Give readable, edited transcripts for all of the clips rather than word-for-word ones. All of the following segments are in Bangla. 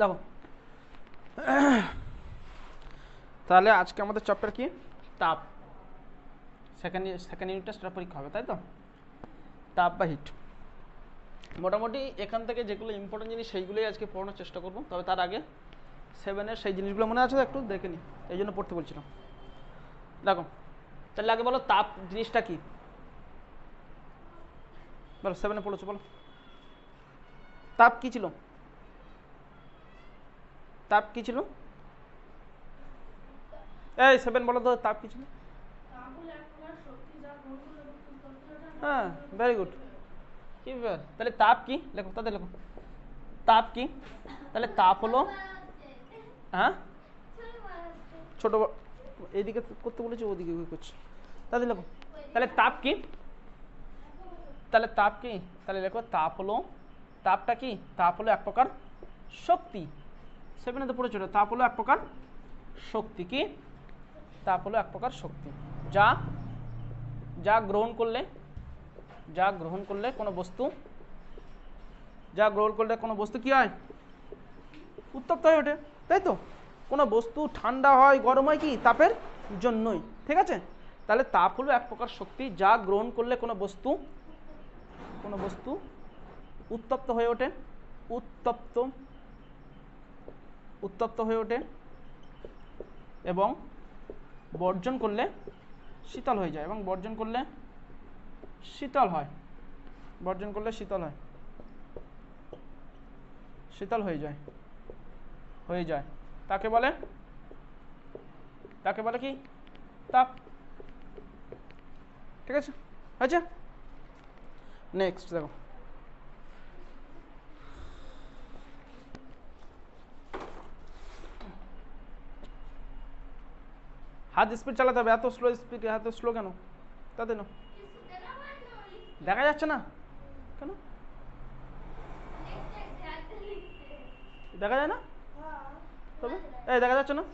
দেখো তাহলে আজকে আমাদের চ্যাপ্টার কি? তাপ। সেকেন্ড ইউনিটটা সেটা পরীক্ষা হবে, তাই তো? তাপ বা হিট। মোটামুটি এখান থেকে যেগুলো ইম্পর্টেন্ট জিনিস সেইগুলোই আজকে পড়ানোর চেষ্টা করবো। তবে তার আগে 7-এর সেই জিনিসগুলো মনে আছে তো, একটু দেখে নিই, এই জন্য পড়তে বলছিলাম। দেখো তাহলে আগে বলো তাপ জিনিসটা কি বলো। 7-এ পড়েছো, বলো তাপ কি ছিল? তাপ কি ছিল? এই 7 বলো তো, তাপ কি ছিল? হ্যাঁ, ভেরি গুড। কি ব্যাপার, তাহলে তাপ কি লেখো, তাদের লেখো তাপ কি। তাহলে তাপ হলো, হ্যাঁ ছোট এইদিকে করতে বলেছি, ওদিকে করছি, তাদের লেখো। তাহলে তাপ কি? তাহলে তাপ কি? তাহলে লেখো তাপ হলো, তাপটা কি? তাপ হলো এক প্রকার শক্তি। 7-এ তো পড়েছিল, তাপ হলো এক প্রকার শক্তি। কি? তাপ হলো এক প্রকার শক্তি, যা যা গ্রহণ করলে কোনো বস্তু, কি হয়? উত্তপ্ত হয়ে ওঠে, তাই তো? কোনো বস্তু ঠান্ডা হয় গরম হয় কি? তাপের জন্যই, ঠিক আছে? তাহলে তাপ হলো এক প্রকার শক্তি, যা গ্রহণ করলে কোনো বস্তু উত্তপ্ত হয়ে ওঠে, উত্তপ্ত হয়ে ওঠে, এবং বর্জন করলে শীতল হয়ে যায়, এবং বর্জন করলে শীতল হয়, শীতল হয়ে যায়। তাকে বলে কি? তাপ। ঠিক আছে, হয়েছে? নেক্সট দেখো, হাত স্পিড চালাতে হবে। এত স্লো কেন? তাতে না দেখা যাচ্ছে না কেন? দেখা যায় না তবে? এই দেখা যাচ্ছে না,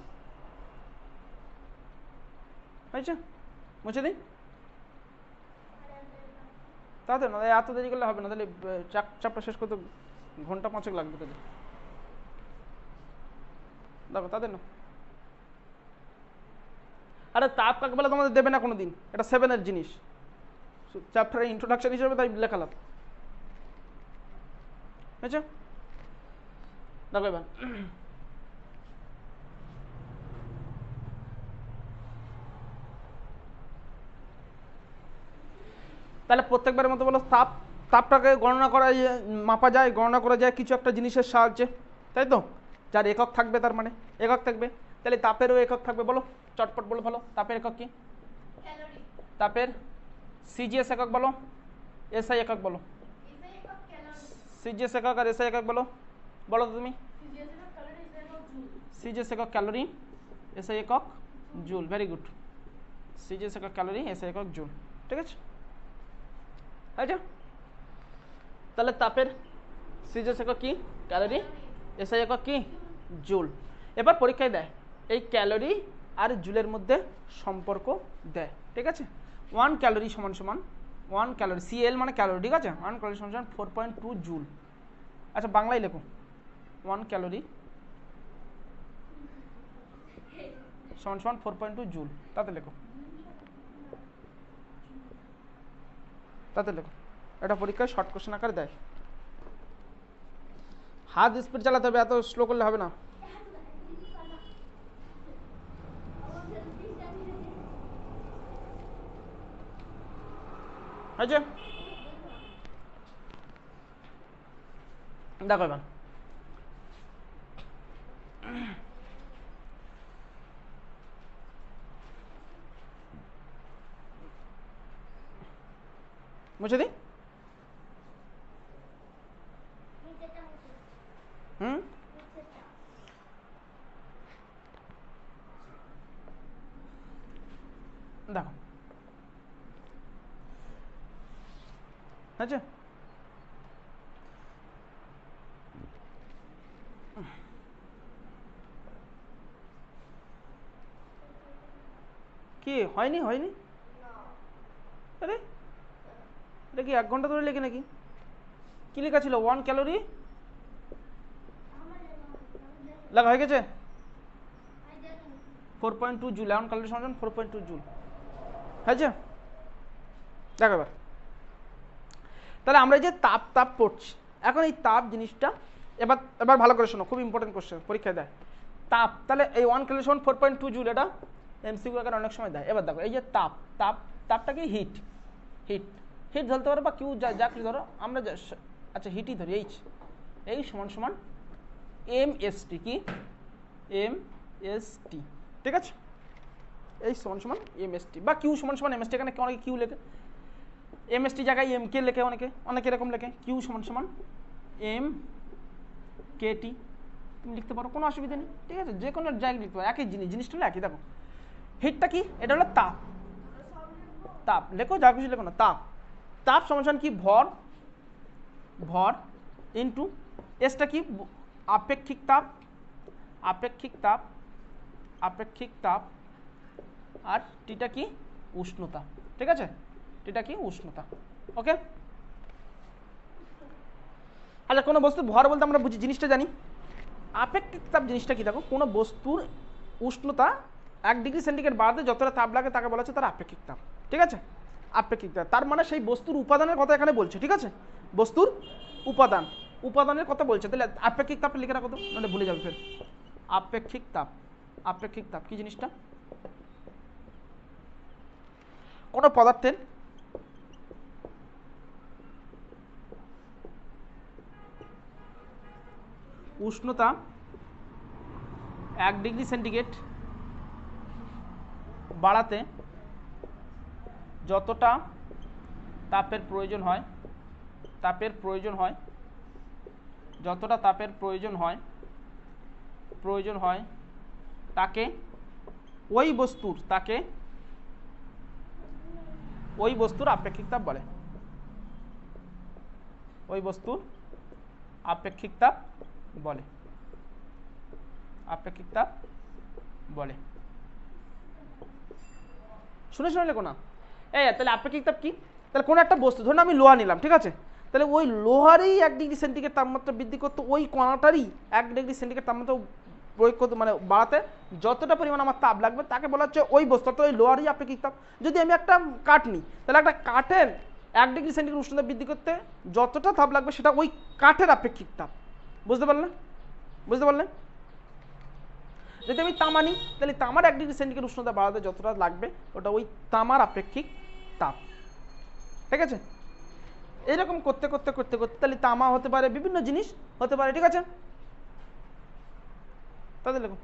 হয়েছে? মুছে দিই তাতে না, এত দেরি করলে হবে না। তাহলে চাপটা শেষ করতে ঘন্টা 5 লাগবে। তাদের দেখো, তাদের না। আরে তাপ কাকে বলে তোমাদের দেবে না কোনোদিন, এটা 7-এর জিনিস, চ্যাপ্টারের ইন্ট্রোডাকশন হিসেবে তাই লেখালাম। হয়েছে? দেখো এবার, তাহলে প্রত্যেকবারের মতো বলো, তাপটাকে মাপা যায়, গণনা করা যায় কিছু একটা জিনিসের সাহায্যে, তাই তো? যার একক থাকবে, তার মানে একক থাকবে। তাহলে তাপেরও একক থাকবে, বলো চটপট বলো, ভালো। তাপের একক কি? তাপের সিজিএস একক বলো, এসআই একক বলো। সিজিএস একক আর এসআই একক বলো, বলো তো তুমি। সিজিএস একক ক্যালোরি, এসআই একক জুল। Very good. সিজিএস একক ক্যালোরি, এসআই একক জুল। ঠিক আছে, আচ্ছা। তাহলে তাপের সিজিএস একক কি? ক্যালোরি। এসআই একক কি? জুল। এবার পরীক্ষায় দেয় এই ক্যালোরি আর জুলের মধ্যে সম্পর্ক দেয়, ঠিক আছে? 1 ক্যালোরি সমান 1 ক্যালোরি, সিএল মানে ক্যালোরি, ঠিক আছে? 1 ক্যালোরি সমান 4.2 জুল। আচ্ছা, বাংলায় লেখো 1 ক্যালোরি সমান 4.2 জুল। তাতে লেখো এটা পরীক্ষায় শর্ট কোশ্চেন আকারে দেয়। হাত স্পিড চালাতে হবে, এত স্লো করলে হবে না। হয়েছে? দেখো এবার, মুছে দিই। দেখো, আচ্ছা কি হয়নি? আরে এটা কি 1 ঘন্টা ধরে লেখে নাকি? কি লেখা ছিল? 1 ক্যালোরি লেখা হয়ে গেছে? 4.2 জুল, এখন ক্যালোরি সমান 4.2 জুল হয়েছে। দেখো এবার, তাহলে আমরা এই যে তাপ তাপ পড়ছি, এখন এই তাপ জিনিসটা এবার এবার ভালো করে শোনো, খুব ইম্পর্টেন্ট কোশ্চেন, পরীক্ষায় দেয়। তাপ, তাহলে এই 1 ক্যালোরি সমান 4.2 জুল, এটা এমসিকিউ আকারে অনেক সময় দেয়। এবার দেখো এই যে তাপ, তাপ তাপটা কি? হিট। হিট হিট ধরতে পারো বা কিউ যা কিছু ধরো, আমরা আচ্ছা হিটই ধরি। এইচ এই সমান সমান এমএসটি, কি এমএসটি, ঠিক আছে? এই সমান সমান এমএসটি বা কিউ সমান সমান এমএসটি, এখানে অনেকে কিউ লেখে, এমএসটি জায়গায় এম কে লেখে, অনেকে অনেকে এরকম লেখে, কিউ সমান সমান এম কেটি, তুমি লিখতে পারো, কোনো অসুবিধা নেই, ঠিক আছে? যে কোনো জায়গায় লিখতে পারো, একই জিনিস, জিনিসটা হলো একই। দেখো হিটটা কি? এটা হলো তাপ, তাপ লেখো, যা কিছু লেখো না, তাপ। তাপ সমান সমান কি? ভর, ভর ইন্টু এসটা কি? আপেক্ষিক তাপ, আপেক্ষিক তাপ, আপেক্ষিক তাপ, আর টিটা কি? উষ্ণতা, ঠিক আছে? টিটা কি? উষ্ণতা, ওকে? আচ্ছা, কোনো বস্তু ভর বলতে আমরা বুঝি, জিনিসটা জানি। আপেক্ষিক তাপ জিনিসটা কি? দেখো কোনো বস্তুর উষ্ণতা 1 ডিগ্রি সেন্টিগ্রেড বাড়াতে যতটা তাপ লাগে তাকে বলা হচ্ছে তার আপেক্ষিক তাপ, ঠিক আছে? আপেক্ষিক তাপ তার মানে সেই বস্তুর উপাদানের কথা এখানে বলছে, ঠিক আছে? বস্তুর উপাদান, উপাদানের কথা বলছে। তাহলে আপেক্ষিক তাপটা লিখে রাখো তো, মানে ভুলে যাবে ফের। আপেক্ষিক তাপ, আপেক্ষিক তাপ কি জিনিসটা? কোনো পদার্থের উষ্ণতা 1 ডিগ্রি সেন্টিগ্রেড বাড়াতে যতটা তাপের প্রয়োজন হয়, তাপের প্রয়োজন হয়, যতটা তাপের প্রয়োজন হয়, প্রয়োজন হয় তাকে ওই বস্তুর, তাকে ওই বস্তুর আপেক্ষিক তাপ বলে, ওই বস্তুর আপেক্ষিক তাপ বলে, আপেক্ষিক তাপ বলে। শুনে শুনে লেখো না। এই তাহলে আপেক্ষিক তাপ কি? তাহলে কোনো একটা বস্তু, ধরুন আমি লোহা নিলাম, ঠিক আছে? তাহলে ওই লোহারই 1 ডিগ্রি সেন্টিগ্রেড তাপমাত্রা বৃদ্ধি করতে, ওই কণাটারই 1 ডিগ্রি সেন্টিগ্রেড তাপমাত্রা প্রয়োগ করতে, মানে বাড়াতে যতটা পরিমাণ আমার তাপ লাগবে তাকে বলা হচ্ছে ওই বস্তু, তো ওই লোহারই আপেক্ষিক তাপ। যদি আমি একটা কাঠ নিই, তাহলে একটা কাঠের 1 ডিগ্রি সেন্টিগ্রেড উষ্ণতা বৃদ্ধি করতে যতটা তাপ লাগবে সেটা ওই কাঠের আপেক্ষিক তাপ। বুঝতে পারলেন? বুঝতে পারলেন? যদি আমি তামা নিই, তাহলে তামার 1 ডিগ্রি সেন্টিগ্রেড উষ্ণতা বাড়াতে যতটা লাগবে ওটা ওই তামার আপেক্ষিক তাপ, ঠিক আছে? এরকম করতে করতে করতে করতে তাহলে তামা হতে পারে, বিভিন্ন জিনিস হতে পারে, ঠিক আছে? তাদের লেখো।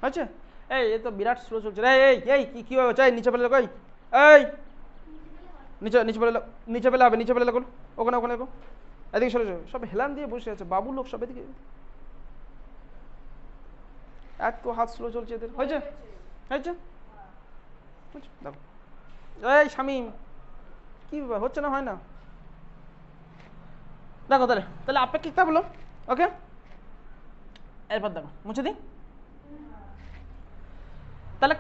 আচ্ছা, এই তো বিরাট স্লো চলছে রে। এই এই কি কি হচ্ছে? এই নিচে ফেলে লেখো, এই নিচে নিচে ফেলে, নিচে ফেলে হবে, নিচে ফেলে লেখো, ওখানে ওখানে লেখো। এদিকে সরে যাও, সব হেলান দিয়ে বসে আছে, বাবু লোক সব এদিকে। এত হাত স্লো চলছে এদের, হয়েছে? হয়েছে? দেখো এই শামিম, কি ব্যাপার, হচ্ছে না? হয় না? দেখো তাহলে, তাহলে আপেক্ষিক তাপ হলো, ওকে? এরপর দেখো, মুছে দিই। তাহলে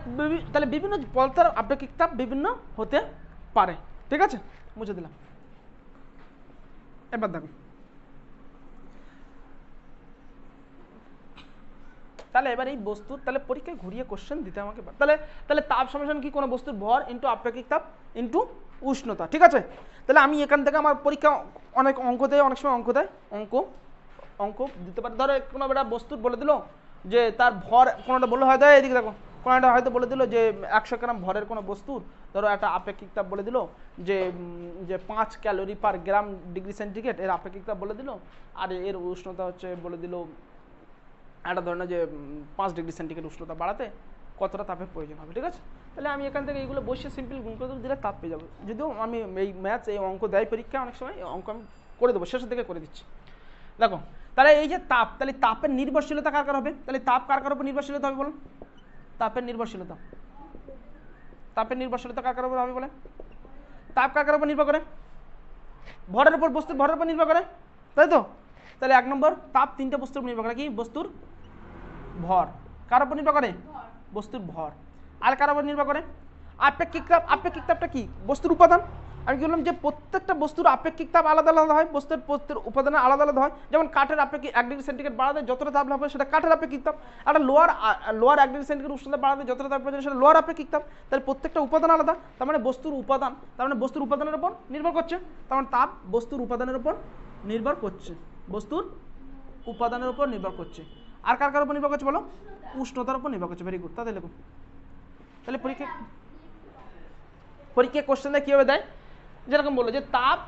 তাহলে বিভিন্ন পদার্থের আপেক্ষিক তাপ বিভিন্ন হতে পারে, ঠিক আছে? মুছে দিলাম। এবার দেখো, তাহলে এবার এই বস্তুর, তাহলে পরীক্ষায় ঘুরিয়ে কোশ্চেন দিতে আমাকে, তাহলে তাহলে তাপ সমান কি? কোনো বস্তুর ভর ইন্টু আপেক্ষিক তাপ ইন্টু উষ্ণতা, ঠিক আছে? তাহলে আমি এখান থেকে, আমার পরীক্ষা অনেক অঙ্ক দেয়, অনেক সময় অঙ্ক দেয়, অঙ্ক অঙ্ক দিতে পারে। ধরো কোনো একটা বস্তুর বলে দিল যে তার ভর, কোনোটা বললে হয়তো এদিকে দেখো, কোনোটা হয়তো বলে দিল যে 100 গ্রাম ভরের কোনো বস্তুর ধরো একটা আপেক্ষিক তাপ বলে দিল যে যে 5 ক্যালোরি পার গ্রাম ডিগ্রি সেন্টিগ্রেড, এর আপেক্ষিক তাপ বলে দিল, আর এর উষ্ণতা হচ্ছে বলে দিল একটা ধরনের যে 5 ডিগ্রি সেন্টিগ্রেড উষ্ণতা বাড়াতে কতটা তাপের প্রয়োজন হবে, ঠিক আছে? তাহলে আমি এখান থেকে এইগুলো বসে সিম্পল গুণ করে দিলে তাপ পেয়ে যাবো। যদিও আমি এই ম্যাথস, এই অঙ্ক দেয় পরীক্ষা অনেক সময়, এই অঙ্ক আমি করে দেবো, শেষের দিকে করে দিচ্ছি। দেখো তাহলে এই যে তাপ, তাহলে তাপের নির্ভরশীলতা কার কার হবে? তাহলে তাপ কার কার উপর নির্ভরশীলতা হবে বলুন? তাপের নির্ভরশীলতা, তাপের নির্ভরশীলতা কার কার উপর হবে বলে? তাপ কার কার উপর নির্ভর করে? ভরের উপর, বস্তুর ভরের উপর নির্ভর করে, তাই তো? তাহলে 1 নম্বর তাপ তিনটা বস্তুর উপর নির্ভর করে, কি বস্তুর ভর, কার উপর নির্ভর করে বস্তুর ভর, আর কার উপর নির্ভর করে আপেক্ষিক তাপ। আপেক্ষিক তাপটা কি বস্তুর উপাদান। আমি কি বললাম যে প্রত্যেকটা বস্তুর আপেক্ষিক তাপ আলাদা আলাদা হয়, বস্তুর প্রত্যেক উপাদানের আলাদা আলাদা হয়। যেমন কাঠের আপেক্ষিক 1 ডিগ্রি সেন্টিগ্রেড বাড়াতে যতটা তাপ লাভ হয় সেটা কাঠের আপেক্ষিক তাপ, আর লোয়ার 1 ডিগ্রি সেন্টিগ্রেড উষ্ণতা বাড়াতে যতটা তাপ প্রয়োজন সেটা লোয়ার আপেক্ষিক তাপ। তাহলে প্রত্যেকটা উপাদান আলাদা, তার মানে বস্তুর উপাদান, তার মানে বস্তুর উপাদানের উপর নির্ভর করছে, তার মানে তাপ বস্তুর উপাদানের উপর নির্ভর করছে, বস্তুর উপাদানের উপর নির্ভর করছে। আর কার কার উপর নির্ভর করছে বলো, উষ্ণতার উপর নির্ভর করছে। ভেরি গুড, তাহলে দেখুন তাহলে পরীক্ষা কোশ্চেন দেয় কিভাবে দেয়, যেরকম বললো যে তাপ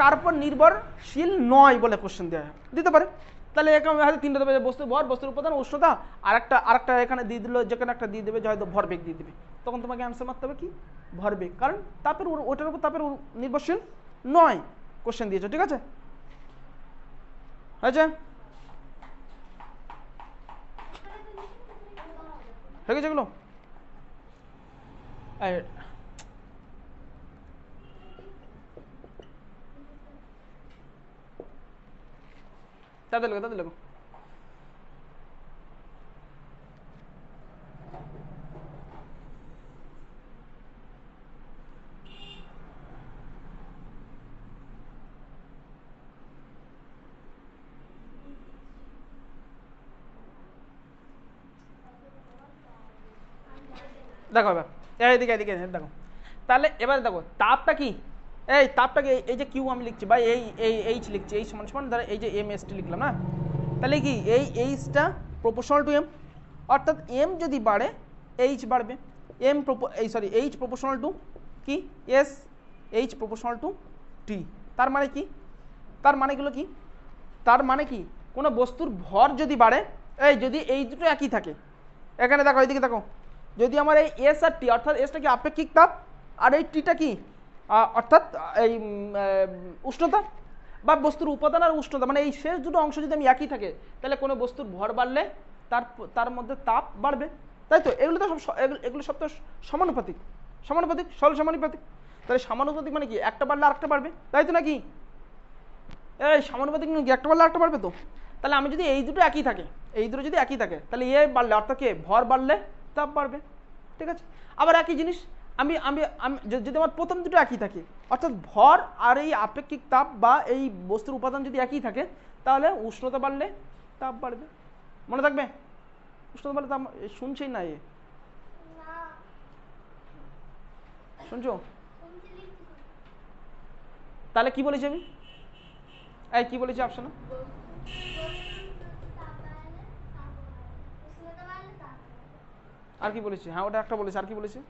কার উপর নির্ভরশীল নয় বলে কোশ্চেন দেওয়া দিতে পারে। তাহলে এরকম হয়তো তিনটা দেবে, বস্তু ভর, বস্তুর উপাদান, উষ্ণতা, আরেকটা এখানে দিয়ে দিল, যেখানে একটা দিয়ে দেবে যে হয়তো ভরবেগ দিয়ে দেবে, তখন তোমাকে অ্যান্সার মারতে হবে কি ভরবেগ, কারণ ওটার উপর তাপের নির্ভরশীল নয় কোশ্চেন দিয়েছো। ঠিক আছে, হয়েছে, হয়ে গেছে এগুলো। তাদের লোক দেখো এবার এদিকে দেখো, তাহলে এবার দেখো তাপটা কি, এই তাপটাকে এই যে কিউ আমি লিখছি বা এই এইচ লিখছি, এই সমান সমান ধরো এই যে এম এস টি লিখলাম না, তাহলে কি এই এইচটা প্রপোর্শনাল টু এম, অর্থাৎ এম যদি বাড়ে এইচ বাড়বে, এইচ প্রপোর্শনাল টু কি এস, এইচ প্রপোর্শনাল টু টি। তার মানে কি, তার মানেগুলো কি, তার মানে কি কোনো বস্তুর ভর যদি বাড়ে, যদি এই দুটো একই থাকে, এখানে দেখো এইদিকে দেখো, যদি আমার এই এস আর টি, অর্থাৎ এসটা কি আপেক্ষিক তাপ আর এই টিটা কি অর্থাৎ এই উষ্ণতা বা বস্তুর উপাদান আর উষ্ণতা, মানে এই শেষ দুটো অংশ যদি আমি একই থাকে, তাহলে কোনো বস্তুর ভর বাড়লে তার মধ্যে তাপ বাড়বে, তাই তো? এগুলো সব তো সমানুপাতিক, সরল সমানুপাতিক। তাহলে সমানুপাতিক মানে কি একটা বাড়লে আরেকটা বাড়বে, তাই তো নাকি? এই সমানুপাতিক নাকি একটা বাড়লে আরেকটা বাড়বে তো। তাহলে আমি যদি এই দুটো একই থাকে, যদি একই থাকে, তাহলে এ বাড়লে অর্থাৎ কি ভর বাড়লে তাপ বাড়বে। ঠিক আছে, আবার একই জিনিস আমি যদি আমার প্রথম দুটো একই থাকে, অর্থাৎ ভর আর এই আপেক্ষিক তাপ বা এই বস্তুর উপাদান যদি একই থাকে, তাহলে উষ্ণতা বাড়লে তাপ বাড়বে। মনে থাকবে, উষ্ণতা বাড়লে তাপ শুনছেই না, শুনছো? তাহলে কি বলেছি আমি, কি বলেছি অপশনে, আর কি বলেছি? হ্যাঁ ওটা একটা বলেছি, আর কি বলেছি?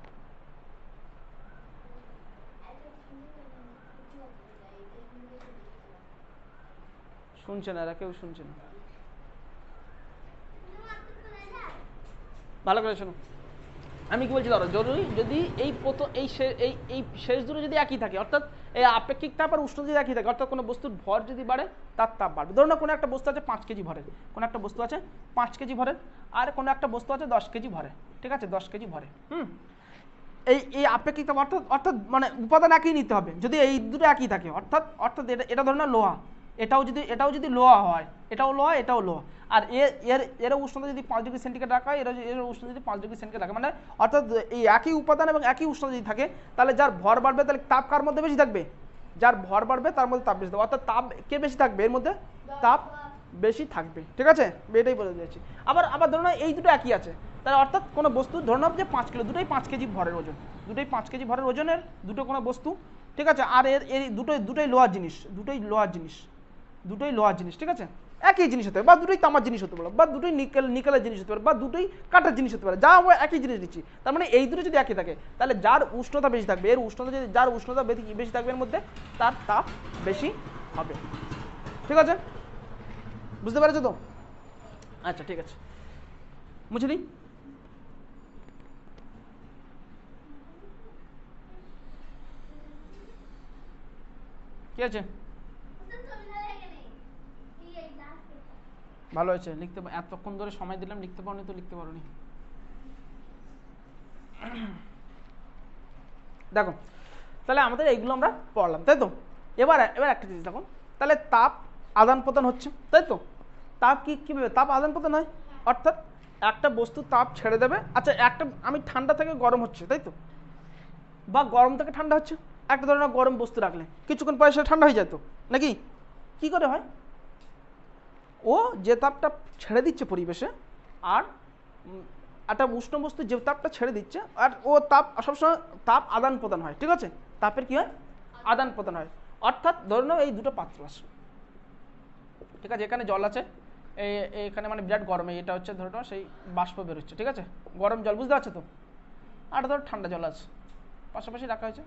শুনছে না, এরা কেউ শুনছে না, ভালো করে শোনো। আমি কি বলছি ধরো, যদি এই শেষ দুটো যদি একই থাকে, অর্থাৎ এই আপেক্ষিক তাপ আর উষ্ণতা যদি একই থাকে, অর্থাৎ কোনো বস্তুর ভর যদি বাড়ে তার তাপ বাড়বে। ধরো না কোনো একটা বস্তু আছে 5 কেজি ভরের, কোনো একটা বস্তু আছে 5 কেজি ভরের, আর কোনো একটা বস্তু আছে 10 কেজি ভরে, ঠিক আছে 10 কেজি ভরে। এই আপেক্ষিক তাপ অর্থাৎ মানে উপাদান একই নিতে হবে যদি এই দুটো একই থাকে, অর্থাৎ এটা ধরো না লোহা, এটাও যদি লোহা হয়, এটাও লোহা, আর এর উষ্ণতা যদি 5 ডিগ্রি সেন্টিগ্রেড রাখা হয়, এর উষ্ণতা যদি 5 ডিগ্রি সেন্টিগ্রেড রাখা, মানে অর্থাৎ এই একই উপাদান এবং একই উষ্ণতা যদি থাকে, তাহলে যার ভর বাড়বে তাহলে তাপ কার মধ্যে বেশি থাকবে, যার ভর বাড়বে তার মধ্যে তাপ বেশি থাকবে, অর্থাৎ তাপ কে বেশি থাকবে, এর মধ্যে তাপ বেশি থাকবে। ঠিক আছে, এটাই বলে দিয়েছি। আবার ধরো না এই দুটো একই আছে, তাহলে অর্থাৎ কোনো বস্তু ধরে নাও যে 5 কিলো, দুটোই 5 কেজি ভরের ওজন, দুটোই 5 কেজি ভরের ওজনের দুটো কোনো বস্তু, ঠিক আছে, আর এর দুটোই লোহার জিনিস, দুটোই লোহার জিনিস, ঠিক আছে, একই জিনিস হতে পারে, বা দুটোই তামার জিনিস হতে পারে, বা দুটোই নিকেলের জিনিস হতে পারে, বা দুটোই কাঠের জিনিস হতে পারে, যা আমরা একই জিনিস নিচ্ছি। তার মানে এই দুটো যদি একই থাকে, তাহলে যার উষ্ণতা বেশি থাকবে, যার উষ্ণতা বেশি থাকবে এর মধ্যে তার তাপ বেশি হবে। ঠিক আছে, বুঝতে পেরেছো তো? আচ্ছা ঠিক আছে, মুছে দিই। কি আছে? ভালো হয়েছে, লিখতে এতক্ষণ ধরে সময় দিলাম, লিখতে পারোনি তো লিখতে পারোনি। দেখো তাহলে আমাদের এইগুলো আমরা পড়লাম, তাই তো? এবার একটা জিনিস দেখো, তাহলে তাপ আদান প্রদান হচ্ছে, তাই তো? তাপ কীভাবে তাপ আদান প্রদান হয়? অর্থাৎ একটা বস্তু তাপ ছেড়ে দেবে, আচ্ছা একটা আমি ঠান্ডা থেকে গরম হচ্ছে, তাই তো, বা গরম থেকে ঠান্ডা হচ্ছে, একটা ধরনের গরম বস্তু রাখলে কিছুক্ষণ পরে সেটা ঠান্ডা হয়ে যায় তো, নাকি? কি করে হয়? ও যে তাপটা ছেড়ে দিচ্ছে পরিবেশে, আর একটা উষ্ণ বস্তু যে তাপটা ছেড়ে দিচ্ছে, আর ও তাপ সবসময় তাপ আদান প্রদান হয়, ঠিক আছে? তাপের কি হয়? আদান প্রদান হয়। অর্থাৎ ধরে নাও এই দুটো পাত্র আছে, ঠিক আছে, এখানে জল আছে, এখানে মানে বিরাট গরম, এটা হচ্ছে ধরে নাও সেই বাষ্প বেরোচ্ছে, ঠিক আছে, গরম জল, বুঝতে পারছো তো? আর ধরো ঠান্ডা জল আছে, পাশাপাশি রাখা হয়েছে,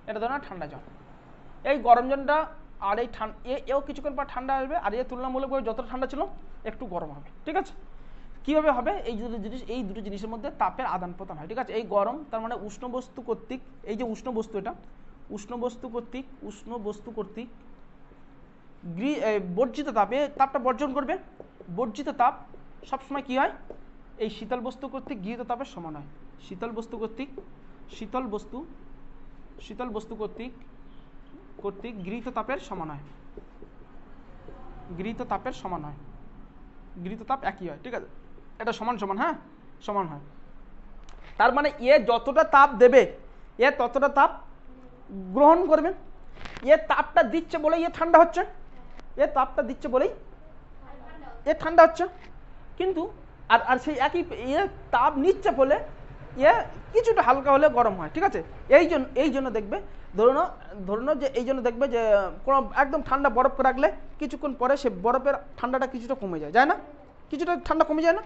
এটা ধরো না ঠান্ডা জল। এই গরম জলটা আর এই এও কিছুক্ষণ পর ঠান্ডা আসবে, আর এর তুলনামূলকভাবে যতটা ঠান্ডা ছিল একটু গরম হবে, ঠিক আছে? কীভাবে হবে? এই দুটো জিনিসের মধ্যে তাপের আদান প্রদান হয়, ঠিক আছে? এই গরম তার মানে উষ্ণ বস্তু কর্তৃক, এই যে উষ্ণ বস্তু, এটা উষ্ণ বস্তু কর্তৃক বর্জিত তাপে তাপটা বর্জন করবে। বর্জিত তাপ সবসময় কি হয়? এই শীতল বস্তু কর্তৃক গৃহীত তাপের সমান হয়। শীতল বস্তু কর্তৃক গৃহীত তাপের সমান হয়। গৃহীত তাপ একই হয়, ঠিক আছে? এটা সমান সমান, হ্যাঁ, সমান হয়। তার মানে এ যতটা তাপ দেবে এ ততটা তাপ গ্রহণ করবে। এ তাপটা দিচ্ছে বলেই এ ঠান্ডা হচ্ছে, এ তাপটা দিচ্ছে বলেই এ ঠান্ডা হচ্ছে। কিন্তু আর সেই একই এ তাপ নিচ্ছে বলে এ কিছুটা হালকা হলে গরম হয়, ঠিক আছে? এই জন্য দেখবে, ধরুন যে এই জন্য দেখবে যে কোনো একদম ঠান্ডা বরফ রাখলে কিছুক্ষণ পরে সে বরফের ঠান্ডাটা কিছুটা কমে যায় না? কিছুটা ঠান্ডা কমে যায় না?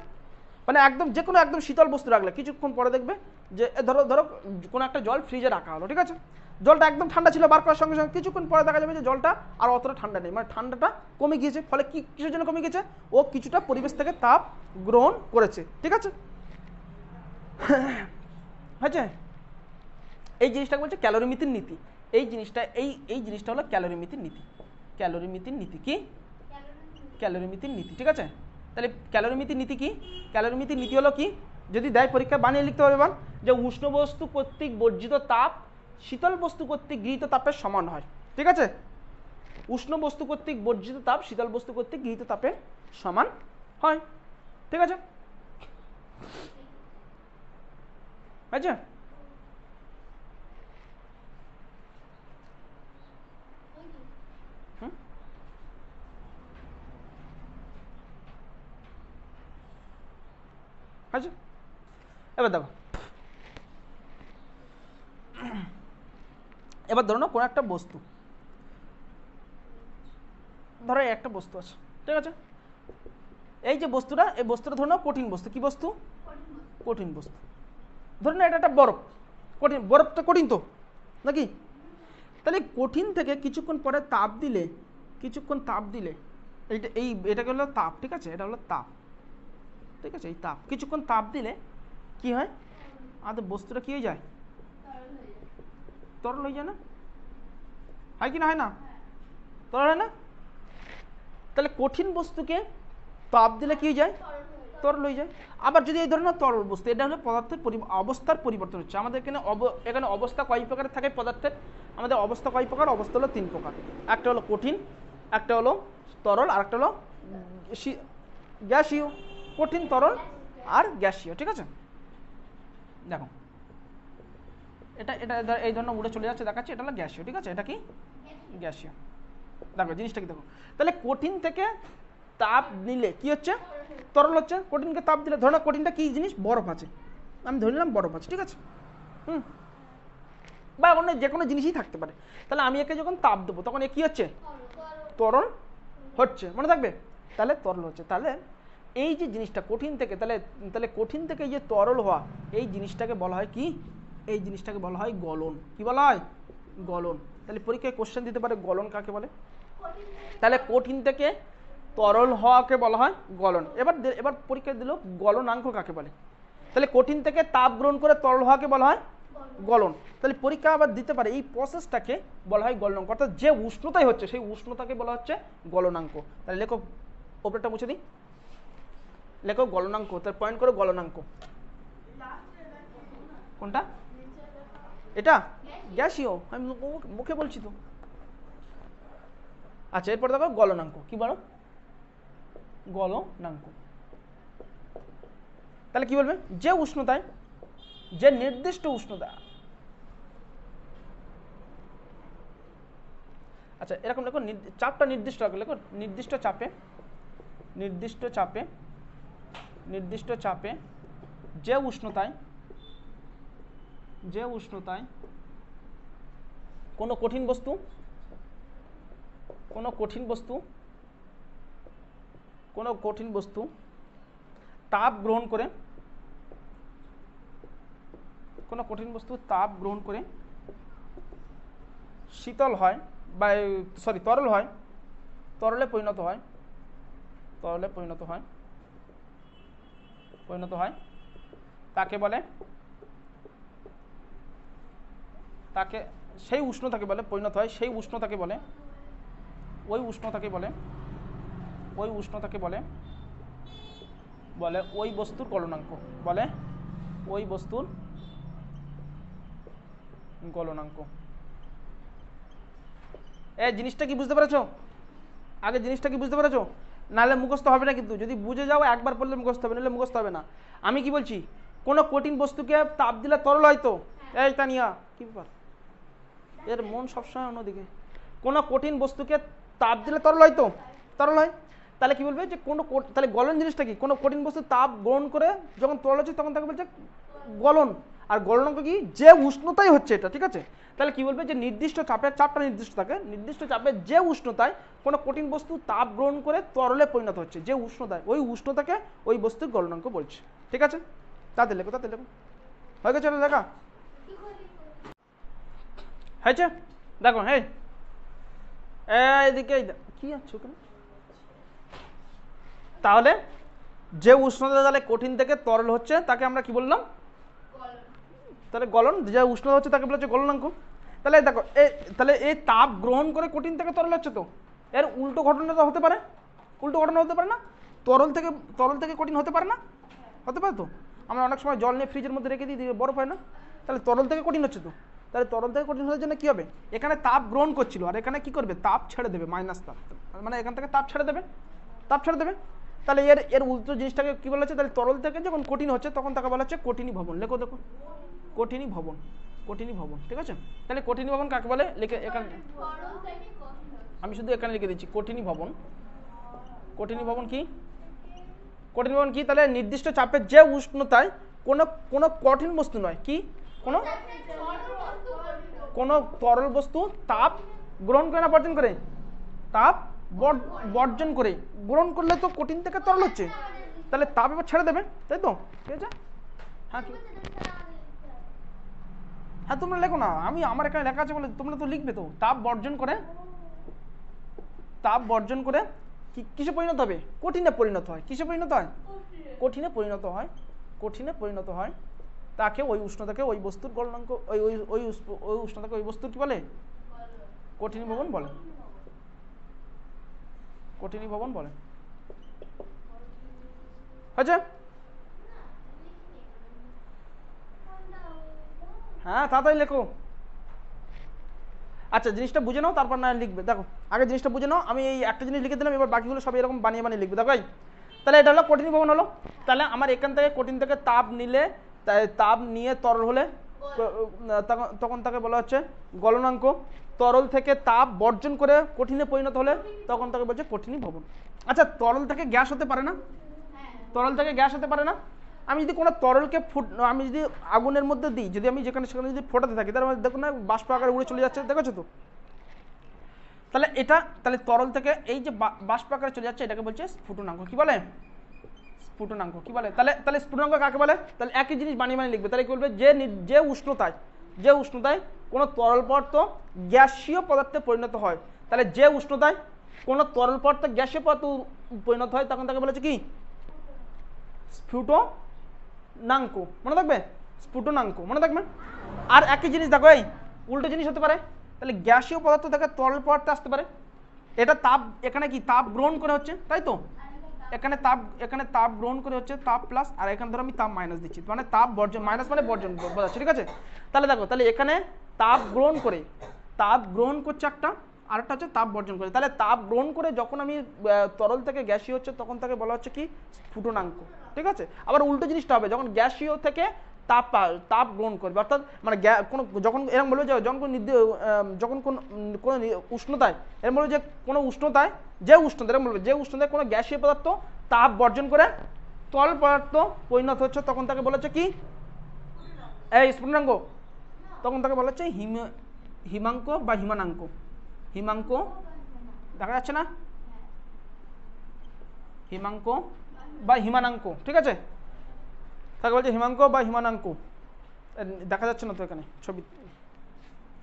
মানে একদম যে কোনো একদম শীতল বস্তু রাখলে কিছুক্ষণ পরে দেখবে যে ধরো কোনো একটা জল ফ্রিজে রাখা হলো, ঠিক আছে, জলটা একদম ঠান্ডা ছিল, বার করার সঙ্গে সঙ্গে কিছুক্ষণ পরে দেখা যাবে যে জলটা আর অতটা ঠান্ডা নেই, মানে ঠান্ডাটা কমে গিয়েছে। ফলে কিসের জন্য কমে গিয়েছে? ও কিছুটা পরিবেশ থেকে তাপ গ্রহণ করেছে, ঠিক আছে? হয়েছে? এই জিনিসটা বলছে ক্যালোরিমিতির নীতি। এই জিনিসটা হলো ক্যালোরিমিতির নীতি। কি? ক্যালোরিমিতির নীতি, ঠিক আছে? তাহলে ক্যালোরিমিতির নীতি কি? ক্যালোরিমিতির নীতি হলো কি? যদি দেয় পরীক্ষা বানিয়ে লিখতে হবে, এবার যে উষ্ণ বস্তু কর্তৃক বর্জিত তাপ শীতল বস্তু কর্তৃক গৃহীত তাপের সমান হয়, ঠিক আছে? উষ্ণ বস্তু কর্তৃক বর্জিত তাপ শীতল বস্তু কর্তৃক গৃহীত তাপের সমান হয়, ঠিক আছে? আচ্ছা, আচ্ছা, এবার দেখো, এবার ধরো না কোনো একটা বস্তু, ধরো একটা বস্তু আছে, ঠিক আছে? এই বস্তুটা ধরো না কঠিন বস্তু। কি বস্তু? কঠিন বস্তু। ধরো না এটা একটা বরফ, বরফটা কঠিন তো, নাকি? তাহলে কঠিন থেকে কিছুক্ষণ পরে তাপ দিলে এটাকে হলো তাপ, ঠিক আছে? এটা হলো তাপ, ঠিক আছে? এই তাপ কিছুক্ষণ তাপ দিলে কি হয়? আমাদের বস্তুটা কি হয়ে যায়? তরল হয়ে যায় না? হয় কি না? হয় না? তরল হয় না? তাহলে কঠিন বস্তুকে তাপ দিলে কি হয়ে যায়? তরল হয়ে যায়। আবার যদি এই ধরনের তরল বস্তু, এটা হলো পদার্থের অবস্থার পরিবর্তন হচ্ছে। আমাদের এখানে অবস্থা কয় প্রকারের থাকে পদার্থের? আমাদের অবস্থা কয় প্রকার? অবস্থা হলো 3 প্রকার। একটা হলো কঠিন, একটা হলো তরল, আর একটা হলো গ্যাসীয়। কঠিন, তরল আর গ্যাসীয়, ঠিক আছে? দেখো এটা এই ধরনের উড়ে চলে যাচ্ছে, দেখাচ্ছে, এটা হলো গ্যাসীয়, ঠিক আছে? এটা কি? গ্যাসীয়। দেখো জিনিসটা কি, দেখো তাহলে কঠিন থেকে তাপ নিলে কি হচ্ছে? তরল হচ্ছে। কঠিনকে তাপ দিলে, ধরো না কঠিনটা কি জিনিস? বরফ আছে, আমি ধরে নিলাম বরফ আছে, ঠিক আছে? বা অন্য যে কোনো জিনিসই থাকতে পারে। তাহলে আমি একে যখন তাপ দেবো তখন এ কি হচ্ছে? তরল হচ্ছে, মনে থাকবে? তাহলে তরল হচ্ছে। তাহলে এই যে জিনিসটা কঠিন থেকে, তাহলে কঠিন থেকে এই যে তরল হওয়া, এই জিনিসটাকে বলা হয় কি? এই জিনিসটাকে বলা হয় গলন। কি বলা হয়? গলন। তাহলে পরীক্ষায় কোশ্চেন দিতে পারে গলন কাকে বলে? তাহলে কঠিন থেকে তরল হওয়াকে বলা হয় গলন। এবার পরীক্ষায় দিল গলনাঙ্ক কাকে বলে? তাহলে কঠিন থেকে তাপ গ্রহণ করে তরল হওয়াকে বলা হয় গলন। তাহলে পরীক্ষা আবার দিতে পারে এই প্রসেসটাকে বলা হয় গলনাঙ্ক, অর্থাৎ যে উষ্ণতায় হচ্ছে সেই উষ্ণতাকে বলা হচ্ছে গলনাঙ্ক। তাহলে লেখো, ওপরটা মুছে দিই, লেখো গলনাঙ্ক, তার পয়েন্ট করো গলনাঙ্ক। কোনটা? এটা গ্যাসীয়, আমি মুখে বলছি তো। আচ্ছা, এরপর দেখো গলনাঙ্ক। কি বলো? গলনাঙ্ক। তাহলে কি বলবে? যে উষ্ণতায়, যে নির্দিষ্ট উষ্ণতা, আচ্ছা এরকম লেখো, চাপটা নির্দিষ্ট লেখো, নির্দিষ্ট চাপে, নির্দিষ্ট চাপে, নির্দিষ্ট চাপে যে উষ্ণতায়, যে উষ্ণতায় কোনো কঠিন বস্তু, কোনো কঠিন বস্তু, কোনো কঠিন বস্তু তাপ গ্রহণ করে, কোনো কঠিন বস্তু তাপ গ্রহণ করে শীতল হয় বা তরল হয়, তরলে পরিণত হয়, তরলে পরিণত হয়, পরিণত হয়, তাকে বলে, তাকে সেই উষ্ণতাকে বলে, পরিণত হয় সেই উষ্ণতাকে বলে, ওই উষ্ণতাকে বলে, ওই উষ্ণতাকে বলে, বলে ওই বস্তুর গলনাঙ্ক, বলে ওই বস্তুর গলনাঙ্ক। এই জিনিসটা কি বুঝতে পেরেছো? আগে জিনিসটা কি বুঝতে পেরেছো? নাহলে মুখস্থ হবে না, কিন্তু যদি বুঝে যাও একবার পড়লে মুখস্থ হবে, নাহলে মুখস্থ হবে না। আমি কি বলছি, কোনো কঠিন বস্তুকে তাপ দিলে তরল হয় তো। এই তানিয়া কি ব্যাপার, এর মন সবসময় অন্যদিকে। কোনো কঠিন বস্তুকে তাপ দিলে তরল হয় তো, তরল হয়। তাহলে কি বলবে যে কোনো, তাহলে গলন জিনিসটা কি? কোনো কঠিন বস্তু তাপ গ্রহণ করে যখন তরল হচ্ছে তখন তাকে বলছে গলন। আর গলনাঙ্ক কি? যে উষ্ণতাই হচ্ছে এটা, ঠিক আছে? তাহলে কি বলবে যে নির্দিষ্ট চাপের, চাপটা নির্দিষ্ট থাকে, নির্দিষ্ট চাপে যে উষ্ণতায় কোনো কঠিন বস্তু তাপ গ্রহণ করে তরলে পরিণত হচ্ছে, যে উষ্ণতায়, ওই উষ্ণতাকে ওই বস্তুর গলনাঙ্ক বলছে। ঠিক আছে, তাতে লেখো, তাতে লেখো। হয়ে গেছে দেখা হয়েছে? দেখো হ্যাঁ, এদিকে কি আছে ওখানে? তাহলে যে উষ্ণতা তাহলে কঠিন থেকে তরল হচ্ছে তাকে আমরা কি বললাম? তাহলে গলন। যে উষ্ণতা হচ্ছে তাকে বলা হচ্ছে গলনাঙ্ক। তাহলে দেখো তাহলে এই তাপ গ্রহণ করে কঠিন থেকে তরল হচ্ছে, তো এর উল্টো ঘটনা তো হতে পারে, উল্টো ঘটনা হতে পারে না? তরল থেকে কঠিন হতে পারে না? হতে পারে তো। আমরা অনেক সময় জল নিয়ে ফ্রিজের মধ্যে রেখে দিই, বরফ হয় না? তাহলে তরল থেকে কঠিন হচ্ছে তো। তাহলে তরল থেকে কঠিন হওয়ার জন্য কি হবে? এখানে তাপ গ্রহণ করছিল আর এখানে কি করবে? তাপ ছেড়ে দেবে, মাইনাস তাপ, মানে এখান থেকে তাপ ছেড়ে দেবে, তাপ ছেড়ে দেবে। তাহলে এর উল্টো জিনিসটাকে কি বলা হচ্ছে? তাহলে তরল থেকে যখন কঠিন হচ্ছে তখন তাকে বলা হচ্ছে কঠিনী ভবন। লেখো দেখো, কঠিনী ভবন, কঠিনী ভবন। ঠিক আছে, তাহলে কঠিনী ভবন কাকে বলে? লিখে এখানে আমি শুধু এখানে লিখে দিচ্ছি কঠিনী ভবন। কঠিনী ভবন কি? কঠিন ভবন কি? তাহলে নির্দিষ্ট চাপের যে উষ্ণতায় কোনো কঠিন বস্তু নয়, কি কোনো তরল বস্তু তাপ গ্রহণ করে না বর্জন করে? তাপ বর্জন করে। গ্রহণ করলে তো কঠিন থেকে তরল হচ্ছে, তাহলে তাপ এবার ছেড়ে দেবে, তাই তো? ঠিক আছে, হ্যাঁ হ্যাঁ তোমরা লেখো না, আমি আমার এখানে লেখা আছে বলে তোমরা তো লিখবে তো। তাপ বর্জন করে, তাপ বর্জন করে কিসে পরিণত হবে? কঠিনে পরিণত হয়। কিসে পরিণত হয়? কঠিনে পরিণত হয়, কঠিনে পরিণত হয়। তাকে ওই উষ্ণতাকে ওই বস্তুর গলনাঙ্ক, ওই উষ্ণতাকে ওই বস্তুর কি বলে? কঠিনী ভবন বলে, কঠিনী ভবন বলে। আচ্ছা হ্যাঁ তাড়াতাড়ি লেখো। আচ্ছা জিনিসটা বুঝে নাও, তারপর না লিখবে। দেখো আগে জিনিসটা বুঝে নাও, আমি এই একটা জিনিস লিখে দিলাম, এবার বাকিগুলো সব এরকম বানিয়ে বানিয়ে লিখবে। দেখো তাহলে এটা হলো কঠিন ভবন হলো। তাহলে আমার এখান থেকে কঠিন থেকে তাপ নিলে, তাপ নিয়ে তরল হলে তখন তাকে বলা হচ্ছে গলনাঙ্ক। তরল থেকে তাপ বর্জন করে কঠিনে পরিণত হলে তখন তাকে বলছে কঠিনী ভবন। আচ্ছা তরল থেকে গ্যাস হতে পারে না? তরল থেকে গ্যাস হতে পারে না? আমি যদি কোনো তরলকে আমি যদি আগুনের মধ্যে দিই, যদি আমি যেখানে সেখানে যদি ফোটাতে থাকি, তার মানে দেখো না বাষ্প আকারে উড়ে চলে যাচ্ছে, দেখেছো তো? তাহলে এটা, তাহলে তরল থেকে এই যে বাষ্প আকারে চলে যাচ্ছে এটাকে বলছে স্ফুটনাঙ্ক। কি বলে? স্ফুটনাঙ্ক। কি বলে? তাহলে স্ফুটনাঙ্ক কাকে বলে? তাহলে একই জিনিস বানিয়ে বানিয়ে লিখবে। তাহলে কি বলবে? যে উষ্ণতায়, যে উষ্ণতায় কোনো তরল পদার্থ গ্যাসীয় পদার্থে পরিণত হয়, তাহলে যে উষ্ণতায় কোনো তরল পদার্থ গ্যাসীয় পদার্থ পরিণত হয় তখন তাকে বলেছে কি? স্ফুটনাঙ্ক। মনে থাকবে? স্ফুটনাঙ্ক মনে থাকবে। আর একই জিনিস দেখো, এই উল্টো জিনিস হতে পারে। তাহলে গ্যাসীয় পদার্থ থেকে তরল পদার্থে আসতে পারে। এটা তাপ, এখানে কি তাপ গ্রহণ করে হচ্ছে, তাই তো? এখানে তাপ গ্রহণ করে হচ্ছে, তাপ প্লাস, আর এখানে ধরো আমি তাপ মাইনাস দিচ্ছি, মানে তাপ বর্জন, মাইনাস মানে বর্জন বোঝাচ্ছে। ঠিক আছে, তাহলে দেখো তাহলে এখানে তাপ গ্রহণ করে, তাপ গ্রহণ করছে একটা, আরেকটা হচ্ছে তাপ বর্জন করে। তাহলে তাপ গ্রহণ করে যখন আমি তরল থেকে গ্যাসীয় হচ্ছে তখন তাকে বলা হচ্ছে কি স্ফুটনাঙ্ক, ঠিক আছে। আবার উল্টো জিনিসটা হবে, যখন গ্যাসীয় থেকে তাপ তাপ গ্রহণ করবে, অর্থাৎ মানে কোনো যখন এরকম বলবে যে যখন যখন কোনো উষ্ণতায়, এরকম বলবে যে কোনো উষ্ণতায়, যে উষ্ণতা এরকম বলবে যে উষ্ণতায় কোনো গ্যাসীয় পদার্থ তাপ বর্জন করে তরল পদার্থ পরিণত হচ্ছে তখন তাকে বলা হচ্ছে কি এই স্ফুটনাঙ্ক, তখন তাকে বলা হচ্ছে হিমাঙ্ক বা হিমানাঙ্ক। হিমাঙ্ক দেখা যাচ্ছে না, হিমাঙ্ক বা হিমানাঙ্ক, ঠিক আছে, তাকে বলছে হিমাঙ্ক বা হিমানাঙ্ক। দেখা যাচ্ছে না তো এখানে ছবি,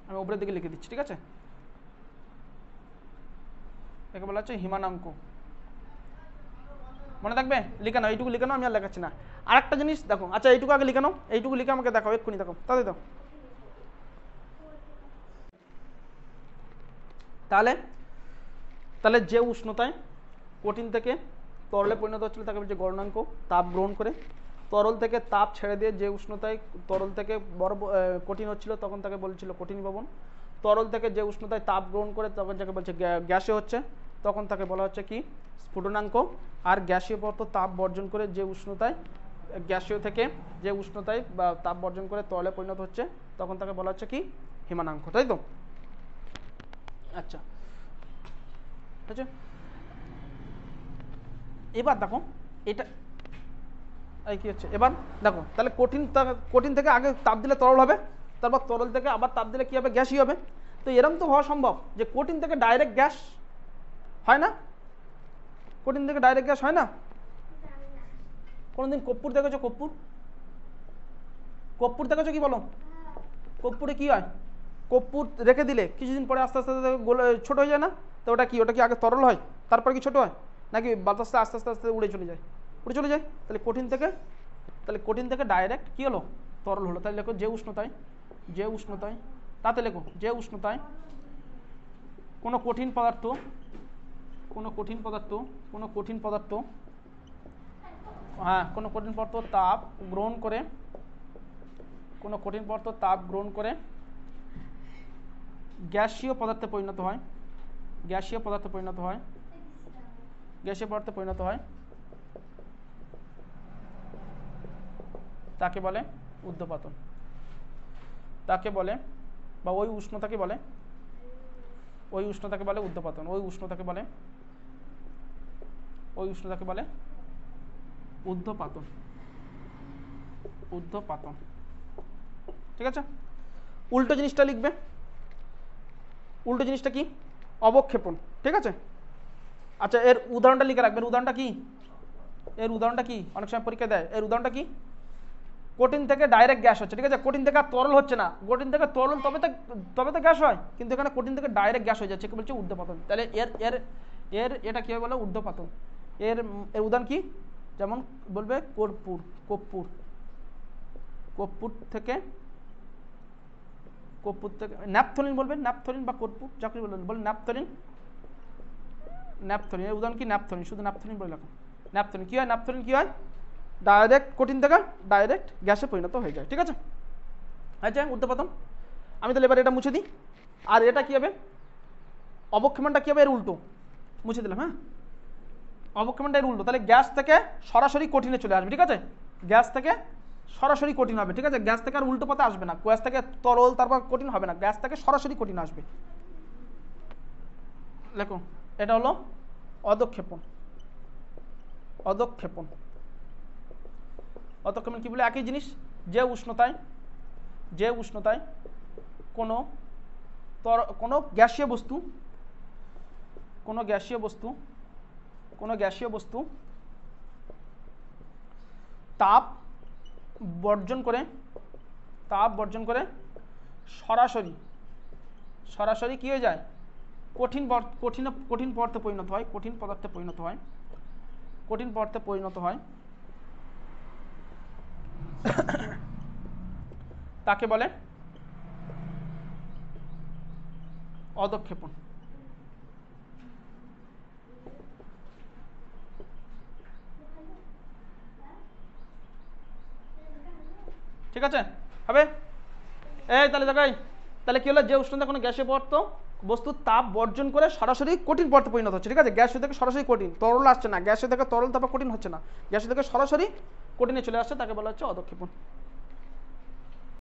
আমি উপরের দিকে লিখে দিচ্ছি, ঠিক আছে। একে বলা হচ্ছে হিমানাঙ্ক, মনে থাকবে, লিখে নাও, এইটুকু লিখে নাও, আমি আর লেখাচ্ছি না। আরেকটা জিনিস দেখো, আচ্ছা এইটুকু আগে লিখে নাও, এইটুকু লিখে আমাকে দেখাও এক্ষুনি, দেখো তাহলে দাও। তাহলে তাহলে যে উষ্ণতায় কঠিন থেকে তরলে পরিণত হচ্ছিল তাকে বলছে গলনাঙ্ক। তাপ গ্রহণ করে তরল থেকে তাপ ছেড়ে দিয়ে যে উষ্ণতায় তরল থেকে বরফ কঠিন হচ্ছিল তখন তাকে বলছিল কঠিন ভবন। তরল থেকে যে উষ্ণতায় তাপ গ্রহণ করে তখন যাকে বলছে গ্যাসে হচ্ছে তখন তাকে বলা হচ্ছে কি স্ফুটনাঙ্ক। আর গ্যাসীয় পদার্থ তাপ বর্জন করে যে উষ্ণতায় গ্যাসীয় থেকে যে উষ্ণতায় বা তাপ বর্জন করে তরলে পরিণত হচ্ছে তখন তাকে বলা হচ্ছে কি হিমানাঙ্ক, তাই তো। আচ্ছা আচ্ছা, এবার দেখো এটা এই কি হচ্ছে, এবার দেখো তাহলে কঠিন থেকে আগে তাপ দিলে তরল হবে, তারপর তরল থেকে আবার তাপ দিলে কি হবে গ্যাসই হবে। তো এরকম তো হওয়া সম্ভব যে কঠিন থেকে ডাইরেক্ট গ্যাস হয় না, কঠিন থেকে ডাইরেক্ট গ্যাস হয় না। কোনোদিন কর্পূর দেখেছো, কর্পূর কর্পূর দেখেছো কি বলো, কর্পূরে কি হয়, কর্পূর রেখে দিলে কিছুদিন পরে আস্তে আস্তে ছোট হয়ে যায় না, তো ওটা কি আগে তরল হয় তারপর কি ছোট হয়, নাকি বাতাসে আস্তে আস্তে আস্তে উড়ে চলে যায়, তাহলে কঠিন থেকে ডাইরেক্ট কি হলো তরল হলো। তাহলে লেখো যে উষ্ণতায় তাতে লেখো যে উষ্ণতায় কোনো কঠিন পদার্থ হ্যাঁ কোনো কঠিন পদার্থ তাপ গ্রহণ করে গ্যাসীয় পদার্থে পরিণত হয় তাকে বলে ঊর্ধ্বপাতন, তাকে বলে বা ওই উষ্ণতাকে বলে ঊর্ধ্বপাতন, ওই উষ্ণতাকে বলে ঊর্ধ্বপাতন, ঠিক আছে। উল্টো জিনিসটা লিখবে, উল্টো জিনিসটা কি অবক্ষেপণ, ঠিক আছে। আচ্ছা এর উদাহরণটা লিখে রাখবেন, উদাহরণটা কি অনেক সময় পরীক্ষা দেয়, এর উদাহরণটা কি কঠিন থেকে ডাইরেক্ট গ্যাস হচ্ছে, ঠিক আছে, কঠিন থেকে আর তরল হচ্ছে না, কঠিন থেকে তরল তবে তো গ্যাস হয়, কিন্তু এখানে কঠিন থেকে ডাইরেক্ট গ্যাস হয়ে যাচ্ছে, কি বলছে ঊর্ধ্বপাতন। তাহলে এর এর এর এটা কি বলে ঊর্ধ্বপাতন। এর উদাহরণ কি, যেমন বলবে কর্পূর থেকে ন্যাপথলিন বলবেন, ন্যাপথলিন বা কর্পূর চাকরি বলবেন ন্যাপথলিন, এর উদাহরণ কি ন্যাপথলিন, শুধু ন্যাপথলিন বলে রাখো। ন্যাপথলিন কি হয়, ডাইরেক্ট কঠিন থেকে ডাইরেক্ট গ্যাসে পরিণত হয়ে যায়, ঠিক আছে। আচ্ছা ঊর্ধ্বপাতন, আমি তাহলে এবার এটা মুছে দিই। আর এটা কি হবে অবক্ষেপণটা কি হবে, এর উল্টো মুছে দিলাম। হ্যাঁ অবক্ষেপণটা এর উল্টো, তাহলে গ্যাস থেকে সরাসরি কঠিনে চলে আসবে, ঠিক আছে, গ্যাস থেকে সরাসরি কঠিন হবে, ঠিক আছে, গ্যাস থেকে আর উল্টো পথে আসবে না, গ্যাস থেকে তরল তারপর কঠিন হবে না, গ্যাস থেকে সরাসরি কঠিন আসবে। দেখো এটা হলো অধঃক্ষেপণ কি বলে, একই জিনিস, যে উষ্ণতায় কোনো গ্যাসীয় বস্তু তাপ বর্জন করে সরাসরি কি হয়ে যায় কঠিন পদার্থে পরিণত হয় তাকে বলে অধঃক্ষেপণ। ঠিক আছে, হবে এই তাহলে দেখাই, তাহলে কি হলো, যে উষ্ণতা কোনো গ্যাসীয় পদার্থ বস্তুর তাপ বর্জন করে সরাসরি কঠিন পদার্থে পরিণত হচ্ছে, ঠিক আছে? গ্যাসীয় থেকে সরাসরি কঠিন, তরল আসছে না, গ্যাসীয় থেকে তরল তারপর কঠিন হচ্ছে না, গ্যাসীয় থেকে সরাসরি কঠিনে চলে আসছে, তাকে বলা হচ্ছে অধঃক্ষেপণ।